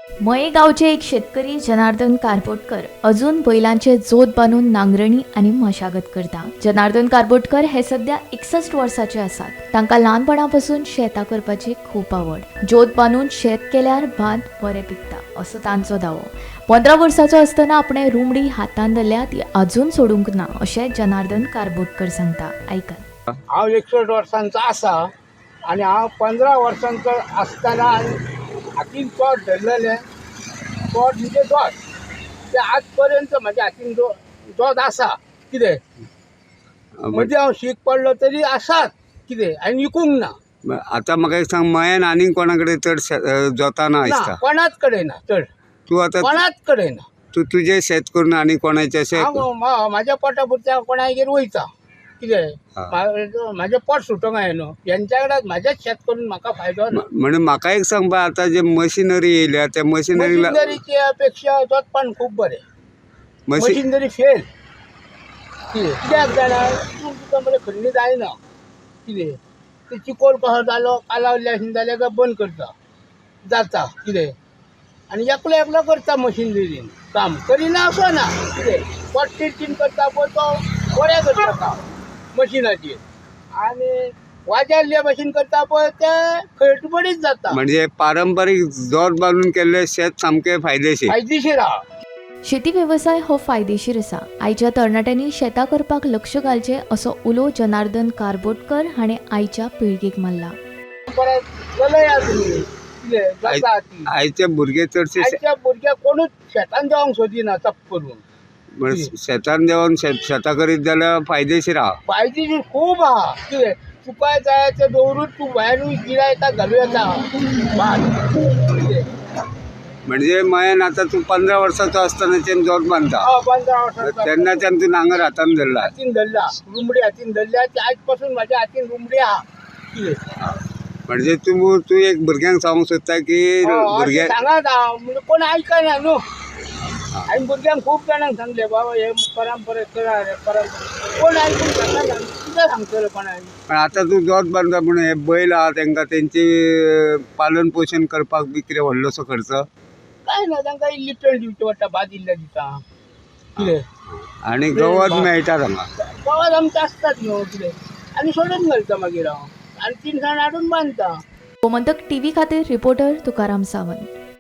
मये गावचे एक शेतकरी जनार्दन कारबोटकर अजून बैलांचे जोत बांधून नांगरणी आणि मशागत करता. जनार्दन कारबोटकर हे सध्या 61 वर्साचे आसात. तांकां ल्हानपणापासून शेतां करपाची खूप आवड. जोत बांधून शेत केल्यार भात बरें पिकता असो तांचो दावो. 15 वर्साचो आसतना आपणे रुमडी हातान धरल्या ती अजून सोडूंक ना अशें जनार्दन कारबोटकर सांगता. ऐकात. हांव 61 वर्सांचो आसा आनी हांव 15 वर्सांचो आसतना हातीन चोट धरलेलें. चोट म्हणजे जोत ते आज पर्यंत म्हाज्या हातीन जोत आसा. कितें म्हणजे हांव शीक पडलो तरी आसात कितें आनी विकूंक ना. आता म्हाका एक सांग, मयान आनीक कोणा कडेन चड जोताना ना आसता? कोणाच कडेन ना चड, तूं आतां कोणाच कडेन ना. तूं तुजें शेत करून आनी कोणाचें अशें? हांव म्हाज्या पोटा पुरत्या कोणागेर वयता. कितें म्हाजें पोट सुटोंक जाय न्हू. हेंच्या कडेन म्हाजेंच शेत करून म्हाका फायदो ना. म्हणजे म्हाका एक सांग पळय, आतां जे मशिनरी येयल्या त्या मशिनरी मशिनरीच्या पेक्षा जोतपण खूब बरें. Machinery fail. कित्याक जाणा तुका बरें खंडी जायना. कितें ते चिकोल कसो जालो कालावल्ले आशिल्ले जाल्यार काय बंद करता जाता. कितें आनी एकलो एकलो करता मशिनरीन काम करिना असो ना. कितें पट्टीन करता पळय तो बरें करता काम मशिनाचेर. आनी वाजारले मशीन करता पळय ते खळटपडीत जाता. म्हणजे पारंपारीक जोत बांदून केल्लें शेत सामकें फायदेशीर. फायदेशीर आहा. शेती वेवसाय हो फायदेशीर आसा. आयच्या तरणाट्यांनी शेतां करपाक लक्ष घालचें असो उलो जनार्दन कारबोटकर हाणें आयच्या पिळगेक मारला. परत चलया तुमी. कितें जाता ती आयचे भुरगे चडशे आयच्या भुरग्याक कोणूच शेतान देवंक सोदिना तप करून. शेतान देवन शेतां करीत जाल्यार फायदेशीर आहा. फायदेशीर खूब आहा. कितें तुका जाय ते दवरूच तूं भायरूय गिरायकाक घालूं येता भात. कितें म्हणजे मयान आतां तूं 15 वर्साचो आसतनाच्यान जोत बांदता. 15 वर्सांचो तेन्नाच्यान तूं नांगर हातान धरला. हातीन धरला, रुमडी हातीन धरल्या. ती आज पासून म्हाज्या हातीन रुमडी आहा. कितें म्हणजे तूं एक भुरग्यांक सांगूंक सोदता की भुरगे सांगात हांव म्हणजे कोण आयकना न्हू. हांवें भुरग्यांक खूब जाणांक सांगले बाबा हे परंपरे करा रे परंपरा. कोण आयकूंक शकना. कितें सांगतलो कोणाक. पण आतां तूं जोत बांदता म्हणून हे बैल आहा तांकां तेंची पालन पोशण करपाक बी कितें व्हडलोसो खर्च? काय ना तांकां इल्ली पेंट दिवची पडटा भात इल्ल्या दिता. कितें आनी गवत मेळटा हांगा. गांवांत आमचे आसतात न्हू. कितें आनी सोडून घालता मागीर हांव आनी 3 जाण हाडून बांदता. गोमंतक टीव्ही खातीर रिपोर्टर तुकाराम सावंत.